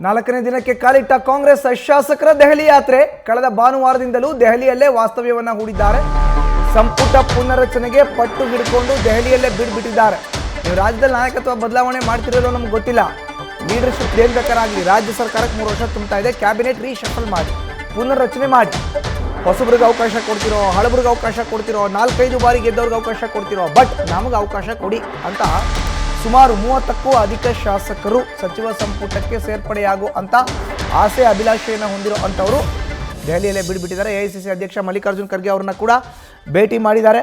4ನೇ ದಿನಕ್ಕೆ ಕಾಲಿಟ್ಟ ಕಾಂಗ್ರೆಸ್ ಶಾಸಕರ ದೆಹಲಿ ಯಾತ್ರೆ ಕಳೆದ ಭಾನುವಾರದಿಂದಲೂ ದೆಹಲಿಯಲ್ಲೇ ವಾಸ್ತವ್ಯವನ್ನ ಹೂಡಿದ್ದಾರೆ. ಸಂಪುಟ ಪುನರಚನೆಗೆ ಪಟ್ಟು ಹಿಡಿಕೊಂಡು ದೆಹಲಿಯಲ್ಲೇ ಬಿಟ್ಟಿದ್ದಾರೆ. ನೀವು ರಾಜ್ಯದಲ್ಲಿ ನಾಯಕತ್ವ ಬದಲಾವಣೆ ಮಾಡ್ತಿರೋದು ನಮ್ಗೆ ಗೊತ್ತಿಲ್ಲ. ಲೀಡರ್ಶಿಪ್ ಏನ್ ಬೇಕಾರಾಗಲಿ, ರಾಜ್ಯ ಸರ್ಕಾರಕ್ಕೆ 3 ವರ್ಷ ತುಂಬ್ತಾ ಇದೆ. ಕ್ಯಾಬಿನೆಟ್ ರೀಶಫಲ್ ಮಾಡಿ, ಪುನರ್ರಚನೆ ಮಾಡಿ. ಹೊಸಬ್ರಿಗೆ ಅವಕಾಶ ಕೊಡ್ತಿರೋ, ಹಳಬ್ರಿಗೆ ಅವಕಾಶ ಕೊಡ್ತಿರೋ, 4-5 ಬಾರಿ ಗೆದ್ದವ್ರಿಗೆ ಅವಕಾಶ ಕೊಡ್ತಿರೋ, ಬಟ್ ನಮಗೆ ಅವಕಾಶ ಕೊಡಿ ಅಂತ ಸುಮಾರು 30ಕ್ಕೂ ಅಧಿಕ ಶಾಸಕರು ಸಚಿವ ಸಂಪುಟಕ್ಕೆ ಸೇರ್ಪಡೆಯಾಗುವಂತ ಆಸೆ ಅಭಿಲಾಷೆಯನ್ನು ಹೊಂದಿರೋ ಅಂಥವರು ದೆಹಲಿಯಲ್ಲೇ ಬಿಟ್ಟಿದ್ದಾರೆ. ಎಐಸಿಸಿ ಅಧ್ಯಕ್ಷ ಮಲ್ಲಿಕಾರ್ಜುನ್ ಖರ್ಗೆ ಅವರನ್ನ ಕೂಡ ಭೇಟಿ ಮಾಡಿದ್ದಾರೆ,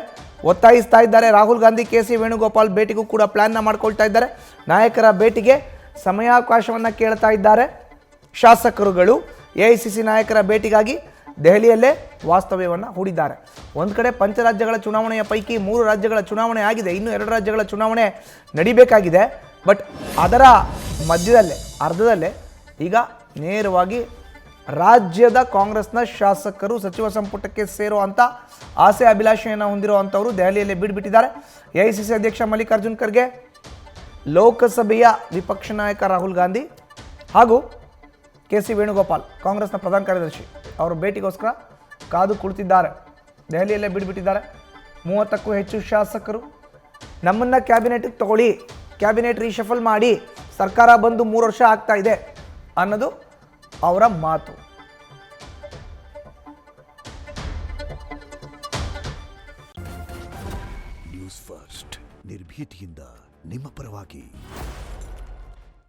ಒತ್ತಾಯಿಸ್ತಾ ಇದ್ದಾರೆ. ರಾಹುಲ್ ಗಾಂಧಿ, ಕೆ.ಸಿ. ವೇಣುಗೋಪಾಲ್ ಭೇಟಿಗೂ ಕೂಡ ಪ್ಲಾನ್ನ ಮಾಡ್ಕೊಳ್ತಾ ಇದ್ದಾರೆ. ನಾಯಕರ ಭೇಟಿಗೆ ಸಮಯಾವಕಾಶವನ್ನು ಕೇಳ್ತಾ ಇದ್ದಾರೆ ಶಾಸಕರುಗಳು. ಎಐಸಿಸಿ ನಾಯಕರ ಭೇಟಿಗಾಗಿ ದೆಹಲಿಯಲ್ಲೇ ವಾಸ್ತವ್ಯವನ್ನು ಹೂಡಿದ್ದಾರೆ. ಒಂದು ಕಡೆ ಪಂಚರಾಜ್ಯಗಳ ಚುನಾವಣೆಯ ಪೈಕಿ 3 ರಾಜ್ಯಗಳ ಚುನಾವಣೆ ಆಗಿದೆ, ಇನ್ನು 2 ರಾಜ್ಯಗಳ ಚುನಾವಣೆ ನಡಿಬೇಕಾಗಿದೆ. ಬಟ್ ಅದರ ಮಧ್ಯದಲ್ಲೇ ಅರ್ಧದಲ್ಲೇ ಈಗ ನೇರವಾಗಿ ರಾಜ್ಯದ ಕಾಂಗ್ರೆಸ್ನ ಶಾಸಕರು ಸಚಿವ ಸಂಪುಟಕ್ಕೆ ಸೇರುವಂಥ ಆಸೆ ಅಭಿಲಾಷೆಯನ್ನು ಹೊಂದಿರುವಂಥವರು ದೆಹಲಿಯಲ್ಲೇ ಬಿಟ್ಟಿದ್ದಾರೆ. ಎಐಸಿಸಿ ಅಧ್ಯಕ್ಷ ಮಲ್ಲಿಕಾರ್ಜುನ್ ಖರ್ಗೆ, ಲೋಕಸಭೆಯ ವಿಪಕ್ಷ ನಾಯಕ ರಾಹುಲ್ ಗಾಂಧಿ ಹಾಗೂ ಕೆ.ಸಿ. ವೇಣುಗೋಪಾಲ್ ಕಾಂಗ್ರೆಸ್ನ ಪ್ರಧಾನ ಕಾರ್ಯದರ್ಶಿ ಅವರ ಭೇಟಿಗೋಸ್ಕರ ಕಾದು ಕುಳಿತಿದ್ದಾರೆ. ದೆಹಲಿಯಲ್ಲೇ ಬಿಟ್ಟಿದ್ದಾರೆ. 30ಕ್ಕೂ ಹೆಚ್ಚು ಶಾಸಕರು ನಮ್ಮನ್ನು ಕ್ಯಾಬಿನೆಟ್ಗೆ ತಗೊಳ್ಳಿ, ಕ್ಯಾಬಿನೆಟ್ ರೀಶಫಲ್ ಮಾಡಿ, ಸರ್ಕಾರ ಬಂದು 3 ವರ್ಷ ಆಗ್ತಾ ಇದೆ ಅನ್ನೋದು ಅವರ ಮಾತು. ನ್ಯೂಸ್ ಫಸ್ಟ್ ನಿರ್ಭೀತಿಯಿಂದ ನಿಮ್ಮ ಪರವಾಗಿ.